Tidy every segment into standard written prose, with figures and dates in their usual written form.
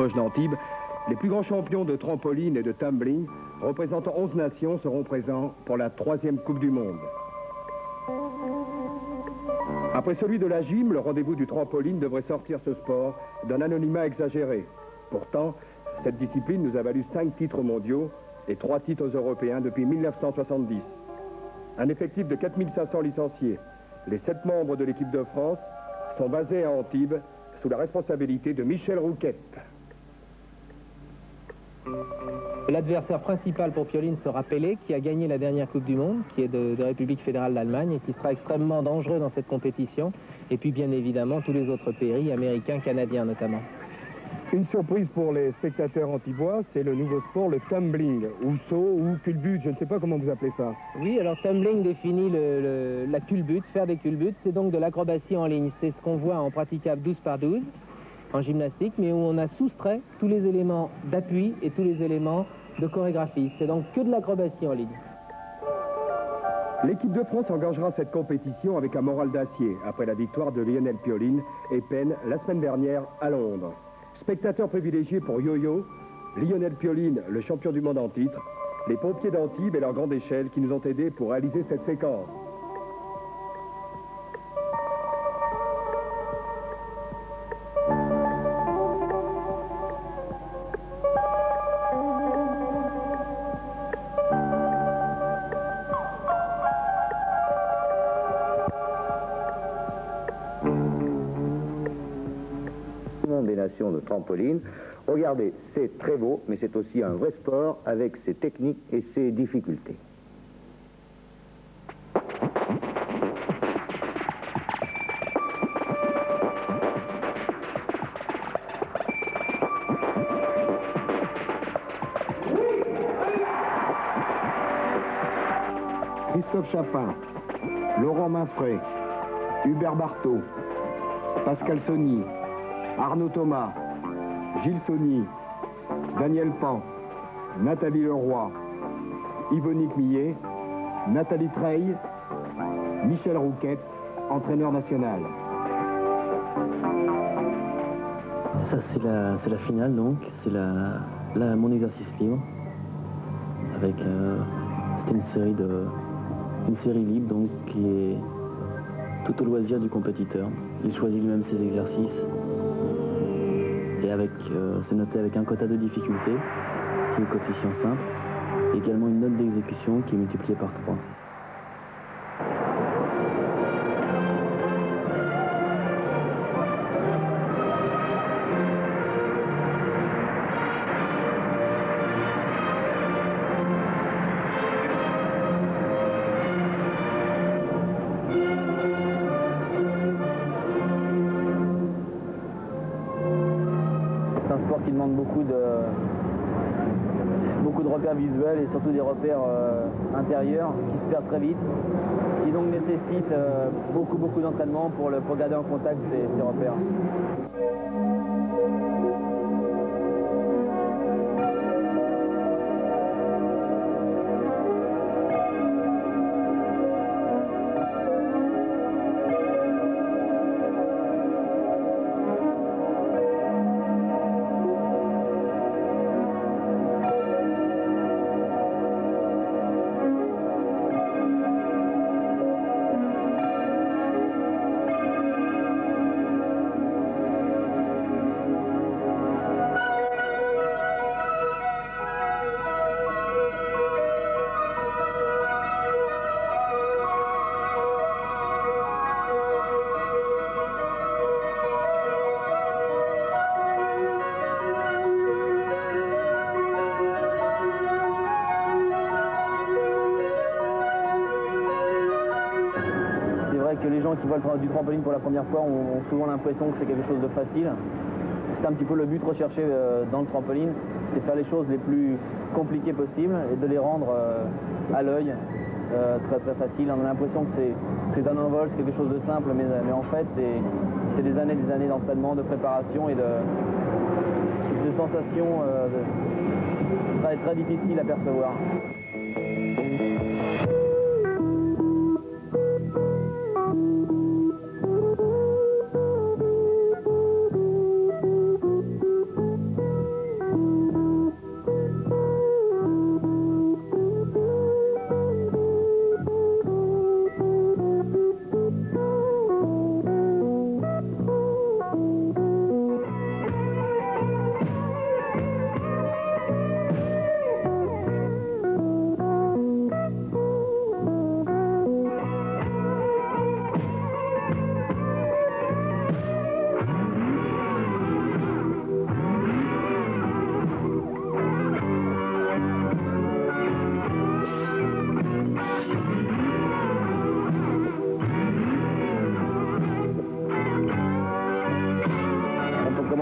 Foch d'Antibes, les plus grands champions de trampoline et de tumbling, représentant 11 nations, seront présents pour la 3e Coupe du Monde. Après celui de la gym, le rendez-vous du trampoline devrait sortir ce sport d'un anonymat exagéré. Pourtant, cette discipline nous a valu 5 titres mondiaux et 3 titres européens depuis 1970. Un effectif de 4500 licenciés. Les 7 membres de l'équipe de France sont basés à Antibes sous la responsabilité de Michel Rouquette. L'adversaire principal pour Pioline sera Pelé, qui a gagné la dernière Coupe du Monde, qui est de République fédérale d'Allemagne et qui sera extrêmement dangereux dans cette compétition. Et puis bien évidemment tous les autres pays, américains, canadiens notamment. Une surprise pour les spectateurs antibois, c'est le nouveau sport, le tumbling, ou saut, ou culbute, je ne sais pas comment vous appelez ça. Oui, alors tumbling définit la culbute, faire des culbutes, c'est donc de l'acrobatie en ligne. C'est ce qu'on voit en praticable 12 par 12 en gymnastique, mais où on a soustrait tous les éléments d'appui et tous les éléments de chorégraphie. C'est donc que de l'acrobatie en ligne. L'équipe de France engagera cette compétition avec un moral d'acier, après la victoire de Lionel Pioline et Penn la semaine dernière à Londres. Spectateur privilégié pour Yo-Yo, Lionel Pioline, le champion du monde en titre, les pompiers d'Antibes et leur grande échelle qui nous ont aidés pour réaliser cette séquence. Des nations de trampoline. Regardez, c'est très beau, mais c'est aussi un vrai sport avec ses techniques et ses difficultés. Christophe Chapin, Laurent Mainfray, Hubert Barthaud, Pascal Sony, Arnaud Thomas, Gilles Saunier, Daniel Pan, Nathalie Leroy, Yvonique Millet, Nathalie Treille, Michel Rouquette, entraîneur national. Ça c'est la finale donc, c'est mon exercice libre. Avec c'était une série libre donc qui est tout au loisir du compétiteur. Il choisit lui-même ses exercices. Et c'est noté avec un quota de difficulté, qui est le coefficient simple, et également une note d'exécution qui est multipliée par 3. C'est un sport qui demande beaucoup de repères visuels et surtout des repères intérieurs qui se perdent très vite, qui donc nécessitent beaucoup d'entraînement pour garder en contact ces repères. Que les gens qui voient du trampoline pour la première fois ont souvent l'impression que c'est quelque chose de facile. C'est un petit peu le but recherché dans le trampoline, c'est de faire les choses les plus compliquées possibles et de les rendre à l'œil très faciles. On a l'impression que c'est un envol, c'est quelque chose de simple, mais en fait c'est des années d'entraînement, de préparation et de sensations très difficiles à percevoir.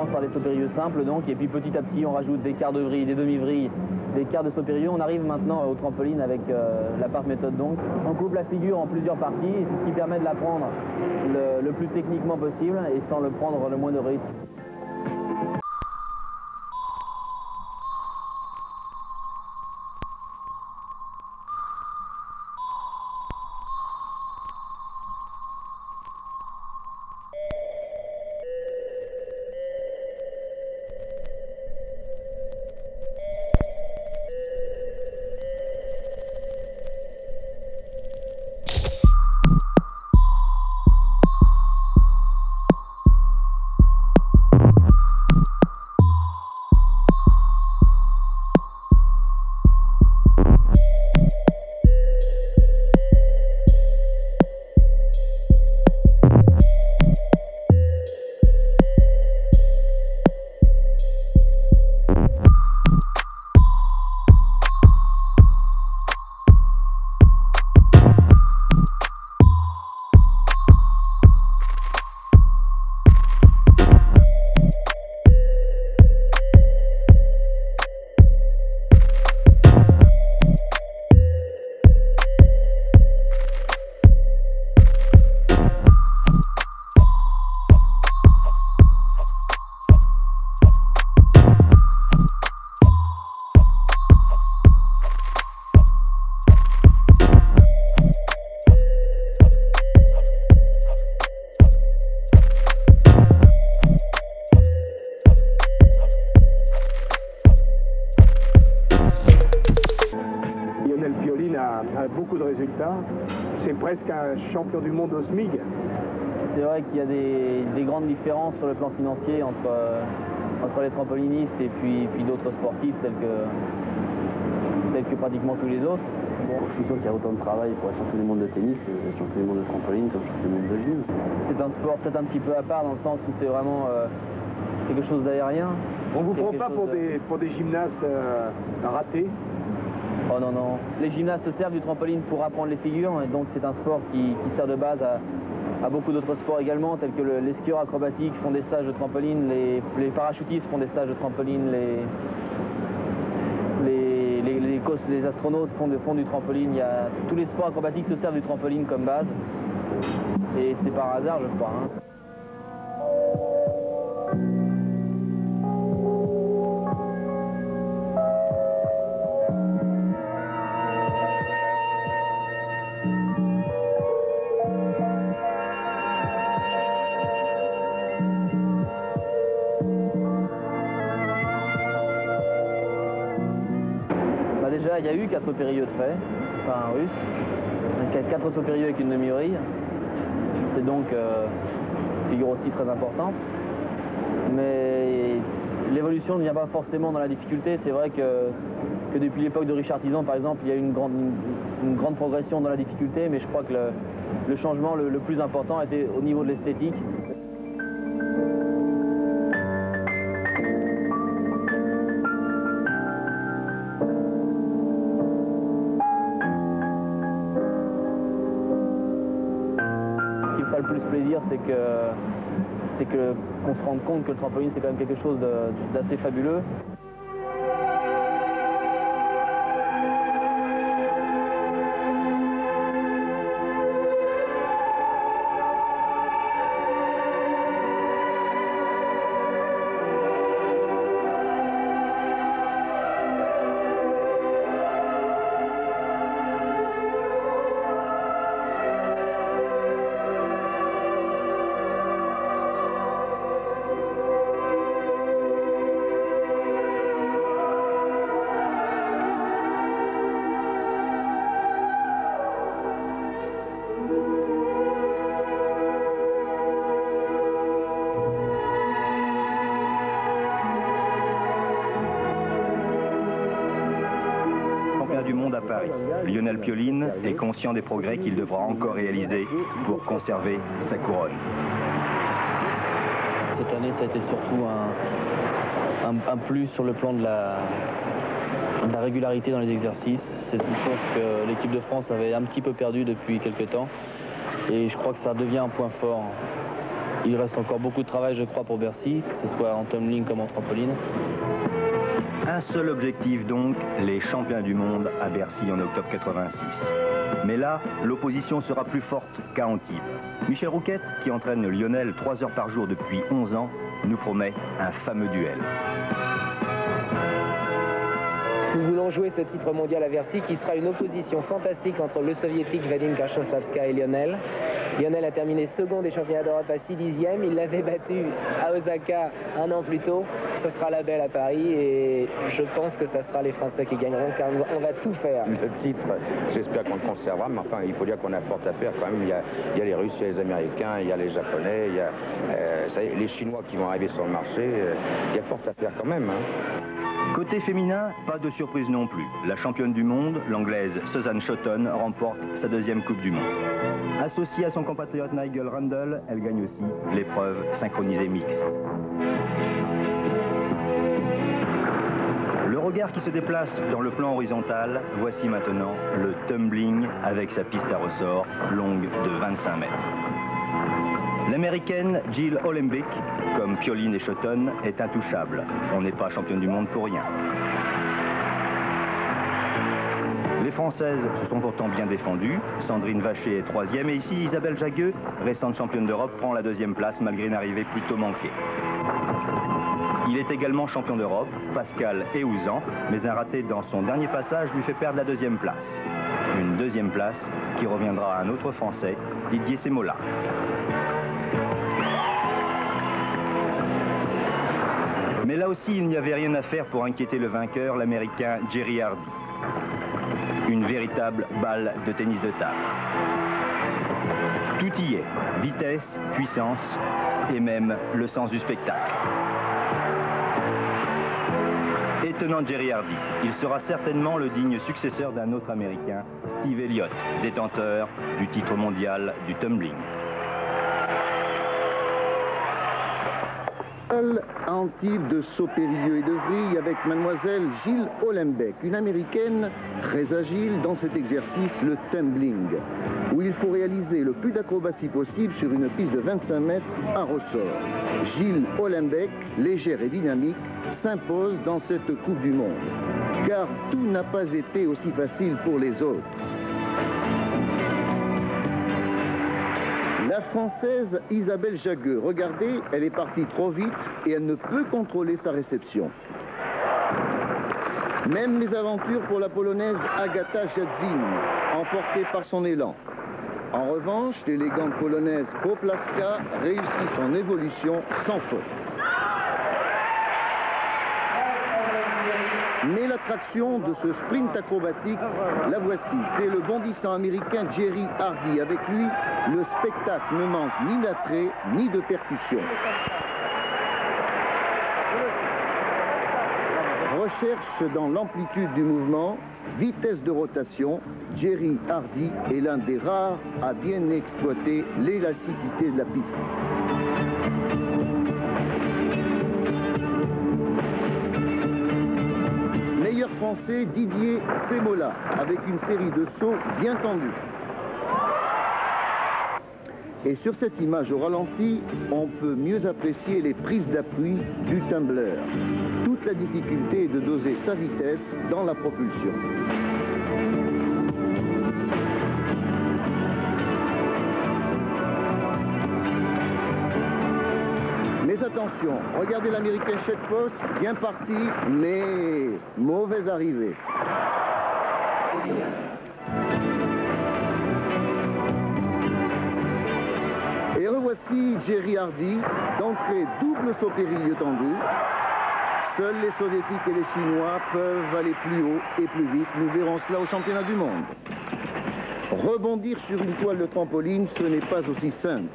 commence par des sauts périlleux simples donc, et puis petit à petit on rajoute des quarts de vrille, des demi-vrilles, des quarts de sauts périlleux. On arrive maintenant au trampoline avec la part méthode donc. On coupe la figure en plusieurs parties, ce qui permet de la prendre le plus techniquement possible et sans le prendre le moins de risques. Beaucoup de résultats. C'est presque un champion du monde au SMIG. C'est vrai qu'il y a des grandes différences sur le plan financier entre les trampolinistes et puis d'autres sportifs tels que pratiquement tous les autres. Bon, je suis sûr qu'il y a autant de travail pour être champion du monde de tennis que champion du monde de trampoline comme champion du monde de gym. C'est un sport peut-être un petit peu à part dans le sens où c'est vraiment quelque chose d'aérien. On vous prend pas pour des gymnastes ratés? Oh non, non. Les gymnastes se servent du trampoline pour apprendre les figures, et donc c'est un sport qui sert de base à beaucoup d'autres sports également, tels que les skieurs acrobatiques font des stages de trampoline, les parachutistes font des stages de trampoline, les astronautes font du trampoline. Tous les sports acrobatiques se servent du trampoline comme base, et c'est par hasard, je crois. Hein. Déjà, il y a eu 4 sauts périlleux de fait, enfin un russe, 4 sauts périlleux avec une demi-vrille. C'est donc une figure aussi très importante. Mais l'évolution ne vient pas forcément dans la difficulté. C'est vrai que depuis l'époque de Richard Tison, par exemple, il y a eu une grande progression dans la difficulté, mais je crois que le changement le plus important était au niveau de l'esthétique. Le plus plaisir, c'est qu'on se rende compte que le trampoline c'est quand même quelque chose d'assez fabuleux. Du monde à Paris. Lionel Pioline est conscient des progrès qu'il devra encore réaliser pour conserver sa couronne. Cette année, ça a été surtout un plus sur le plan de la régularité dans les exercices. C'est une chose que l'équipe de France avait un petit peu perdu depuis quelques temps. Et je crois que ça devient un point fort Il reste encore beaucoup de travail, je crois, pour Bercy, que ce soit en tumbling comme en trampoline. Un seul objectif donc, les champions du monde à Bercy en octobre 86. Mais là, l'opposition sera plus forte qu'à Antibes. Michel Rouquette, qui entraîne Lionel 3 heures par jour depuis 11 ans, nous promet un fameux duel. Nous voulons jouer ce titre mondial à Bercy qui sera une opposition fantastique entre le soviétique Vadim Karchovska et Lionel. Lionel a terminé second des championnats d'Europe à 6 dixièmes. Il l'avait battu à Osaka un an plus tôt. Ce sera la belle à Paris et je pense que ce sera les Français qui gagneront car on va tout faire. Le titre, j'espère qu'on le conservera, mais enfin, il faut dire qu'on a fort à faire quand même. Il y a les Russes, il y a les Américains, il y a les Japonais, il y a les Chinois qui vont arriver sur le marché. Il y a fort à faire quand même. Hein. Côté féminin, pas de surprise non plus. La championne du monde, l'anglaise Susan Shotton, remporte sa 2e Coupe du Monde. Associée à son compatriote Nigel Randall, elle gagne aussi l'épreuve synchronisée mixte. Le regard qui se déplace dans le plan horizontal, voici maintenant le tumbling avec sa piste à ressort longue de 25 mètres. L'américaine Jill Olembeck, comme Pioline et Shotton, est intouchable. On n'est pas championne du monde pour rien. Les Françaises se sont pourtant bien défendues. Sandrine Vacher est 3e et ici Isabelle Jagueux, récente championne d'Europe, prend la 2e place malgré une arrivée plutôt manquée. Il est également champion d'Europe, Pascal Eouzan, mais un raté dans son dernier passage lui fait perdre la 2e place. Une 2e place qui reviendra à un autre Français, Didier Semola. Mais là aussi, il n'y avait rien à faire pour inquiéter le vainqueur, l'Américain Jerry Hardy. Une véritable balle de tennis de table. Tout y est, vitesse, puissance et même le sens du spectacle. Étonnant Jerry Hardy, il sera certainement le digne successeur d'un autre Américain, Steve Elliott, détenteur du titre mondial du tumbling. Antibes de Saupérilleux et de Vrille avec mademoiselle Jill Olembeck, une américaine très agile dans cet exercice, le tumbling, où il faut réaliser le plus d'acrobatie possible sur une piste de 25 mètres à ressort. Jill Olembeck, légère et dynamique, s'impose dans cette Coupe du Monde, car tout n'a pas été aussi facile pour les autres. La Française Isabelle Jagueux, regardez, elle est partie trop vite et elle ne peut contrôler sa réception. Même mésaventures pour la Polonaise Agata Jadzin, emportée par son élan. En revanche, l'élégante Polonaise Poplaska réussit son évolution sans faute. Mais l'attraction de ce sprint acrobatique, la voici, c'est le bondissant américain Jerry Hardy. Avec lui, le spectacle ne manque ni d'attrait ni de percussion. Recherche dans l'amplitude du mouvement, vitesse de rotation, Jerry Hardy est l'un des rares à bien exploiter l'élasticité de la piste. Meilleur français, Didier Semola, avec une série de sauts bien tendus. Et sur cette image au ralenti, on peut mieux apprécier les prises d'appui du tumbler. Toute la difficulté est de doser sa vitesse dans la propulsion. Mais attention, regardez l'américain Chetfos, bien parti, mais mauvaise arrivée. Et revoici Jerry Hardy, d'entrée double saut périlleux tendu. Seuls les Soviétiques et les Chinois peuvent aller plus haut et plus vite. Nous verrons cela au championnat du monde. Rebondir sur une toile de trampoline, ce n'est pas aussi simple.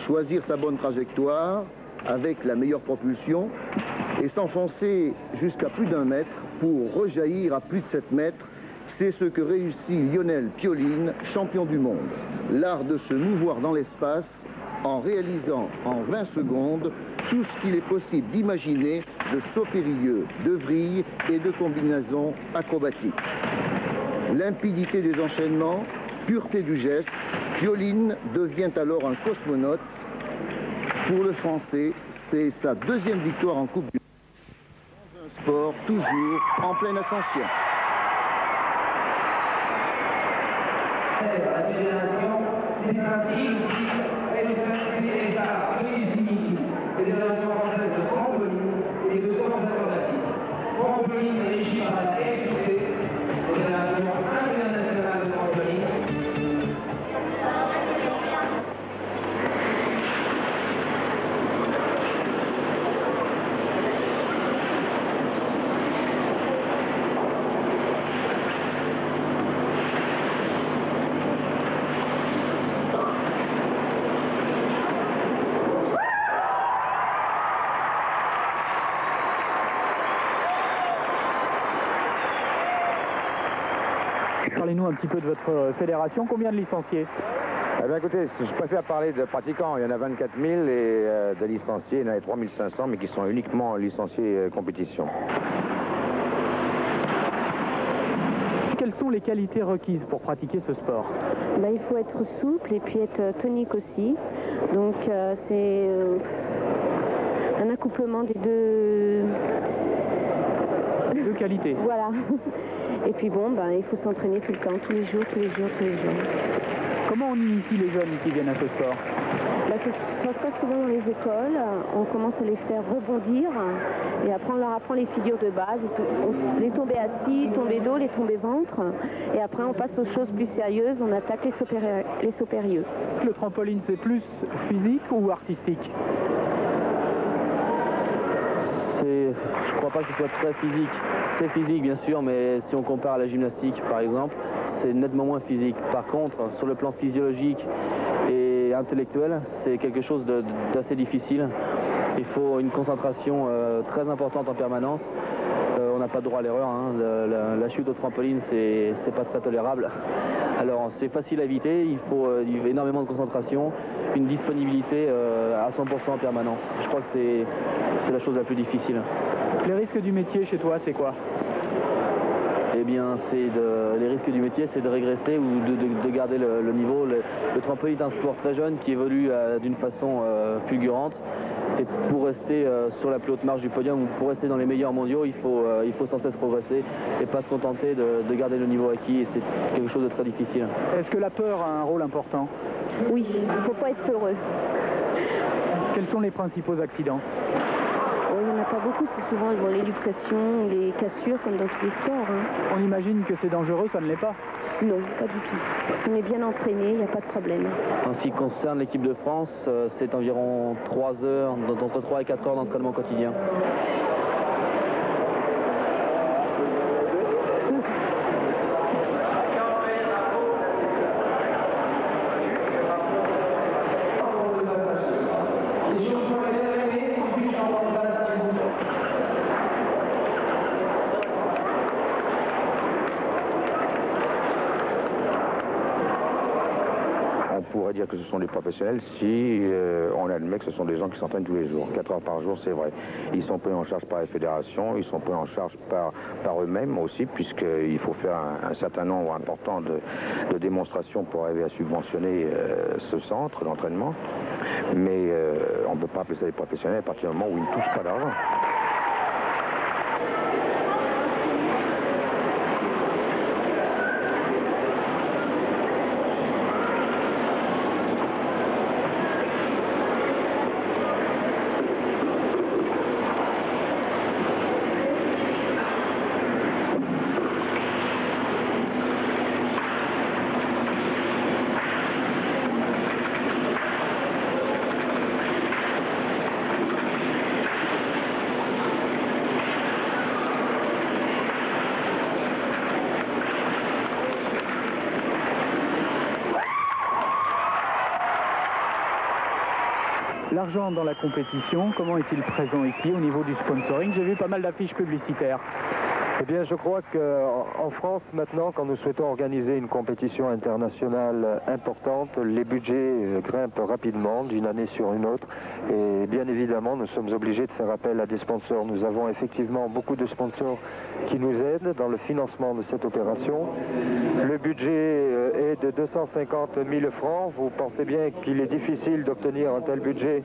Choisir sa bonne trajectoire avec la meilleure propulsion et s'enfoncer jusqu'à plus d'1 mètre pour rejaillir à plus de 7 mètres, c'est ce que réussit Lionel Pioline, champion du monde. L'art de se mouvoir dans l'espace en réalisant en 20 secondes tout ce qu'il est possible d'imaginer de sauts périlleux, de vrilles et de combinaisons acrobatiques. Limpidité des enchaînements, pureté du geste, Pioline devient alors un cosmonaute Pour le Français, c'est sa deuxième victoire en Coupe du Monde. Dans un sport toujours en pleine ascension. La fédération, c'est ainsi ici, elle fait sa Fédération française de trampoline et de sport acrobatique. Trampoline régie par la FIC, Fédération internationale de trampoline. Parlez-nous un petit peu de votre fédération. Combien de licenciés? Eh bien, écoutez, je préfère parler de pratiquants. Il y en a 24 000 et de licenciés, il y en a 3 500, mais qui sont uniquement licenciés compétition. Quelles sont les qualités requises pour pratiquer ce sport? Il faut être souple et puis être tonique aussi. Donc c'est un accouplement des deux qualités. Voilà. Et puis bon, il faut s'entraîner tout le temps, tous les jours. Comment on initie les jeunes qui viennent à ce sport? Ça se passe souvent dans les écoles, on commence à les faire rebondir et après on leur apprend les figures de base, les tombées assis, tombées dos, les tombées ventre et après on passe aux choses plus sérieuses, on attaque les sauts périlleux. Le trampoline c'est plus physique ou artistique? Je crois pas que ce soit très physique. C'est physique bien sûr, mais si on compare à la gymnastique par exemple, c'est nettement moins physique. Par contre, sur le plan physiologique et intellectuel, c'est quelque chose d'assez difficile. Il faut une concentration très importante en permanence. On n'a pas de droit à l'erreur. La chute au trampoline, c'est pas très tolérable. Alors c'est facile à éviter, il faut énormément de concentration, une disponibilité à 100% en permanence. Je crois que c'est la chose la plus difficile. Les risques du métier chez toi, c'est quoi? Eh bien, les risques du métier, c'est de régresser ou de garder le niveau. Le trampoline est un sport très jeune qui évolue d'une façon fulgurante. Et pour rester sur la plus haute marche du podium ou pour rester dans les meilleurs mondiaux, il faut sans cesse progresser et pas se contenter de garder le niveau acquis. Et c'est quelque chose de très difficile. Est-ce que la peur a un rôle important? Oui, il ne faut pas être peureux. Quels sont les principaux accidents? Il n'y en a pas beaucoup, c'est souvent les luxations, les cassures comme dans tous les sports. On imagine que c'est dangereux, ça ne l'est pas? Non, pas du tout. Si on est bien entraîné, il n'y a pas de problème. En ce qui concerne l'équipe de France, c'est environ 3 heures, entre 3 et 4 heures d'entraînement quotidien. On pourrait dire que ce sont des professionnels si on admet que ce sont des gens qui s'entraînent tous les jours. 4 heures par jour, c'est vrai. Ils sont pris en charge par les fédérations, ils sont pris en charge par eux-mêmes aussi, puisqu'il faut faire un certain nombre important de démonstrations pour arriver à subventionner ce centre d'entraînement. Mais on ne peut pas appeler ça des professionnels à partir du moment où ils ne touchent pas d'argent. L'argent dans la compétition, comment est-il présent ici au niveau du sponsoring? J'ai vu pas mal d'affiches publicitaires. Eh bien, je crois qu'en France, maintenant, quand nous souhaitons organiser une compétition internationale importante, les budgets grimpent rapidement d'une année sur une autre. Et bien évidemment, nous sommes obligés de faire appel à des sponsors. Nous avons effectivement beaucoup de sponsors qui nous aident dans le financement de cette opération. Le budget est de 250 000 francs. Vous pensez bien qu'il est difficile d'obtenir un tel budget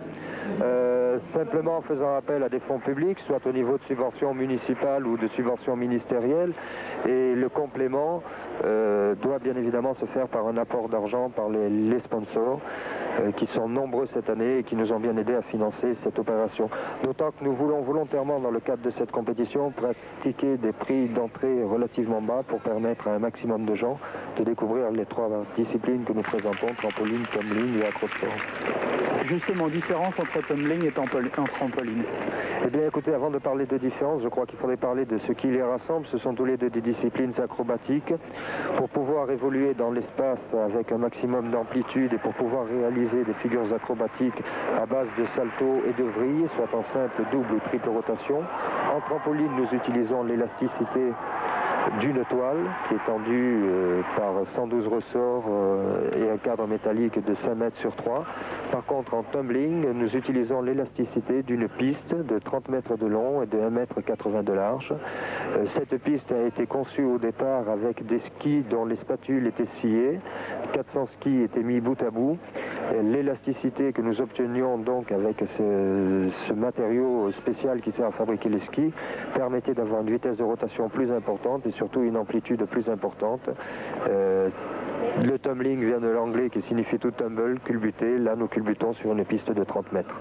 simplement en faisant appel à des fonds publics, soit au niveau de subventions municipales ou de subventions ministérielles. Et le complément doit bien évidemment se faire par un apport d'argent par les sponsors qui sont nombreux cette année et qui nous ont bien aidés à financer cette opération. D'autant que nous voulons volontairement, dans le cadre de cette compétition, pratiquer des prix d'entrée relativement bas pour permettre à un maximum de gens de découvrir les 3 disciplines que nous présentons, trampoline, tumbling et acrosport. Justement, différence entre tumbling et trampoline. Eh bien écoutez, avant de parler de différence, je crois qu'il faudrait parler de ce qui les rassemble. Ce sont tous les deux des disciplines acrobatiques. Pour pouvoir évoluer dans l'espace avec un maximum d'amplitude et pour pouvoir réaliser des figures acrobatiques à base de salto et de vrille, soit en simple, double ou triple rotation. En trampoline, nous utilisons l'élasticité d'une toile qui est tendue par 112 ressorts et un cadre métallique de 5 mètres sur 3. Par contre, en tumbling, nous utilisons l'élasticité d'une piste de 30 mètres de long et de 1 mètre 80 de large. Cette piste a été conçue au départ avec des skis dont les spatules étaient sciées. 400 skis étaient mis bout à bout. L'élasticité que nous obtenions donc avec ce matériau spécial qui sert à fabriquer les skis permettait d'avoir une vitesse de rotation plus importante et surtout une amplitude plus importante. Le tumbling vient de l'anglais qui signifie to tumble, culbuter. Là, nous culbutons sur une piste de 30 mètres.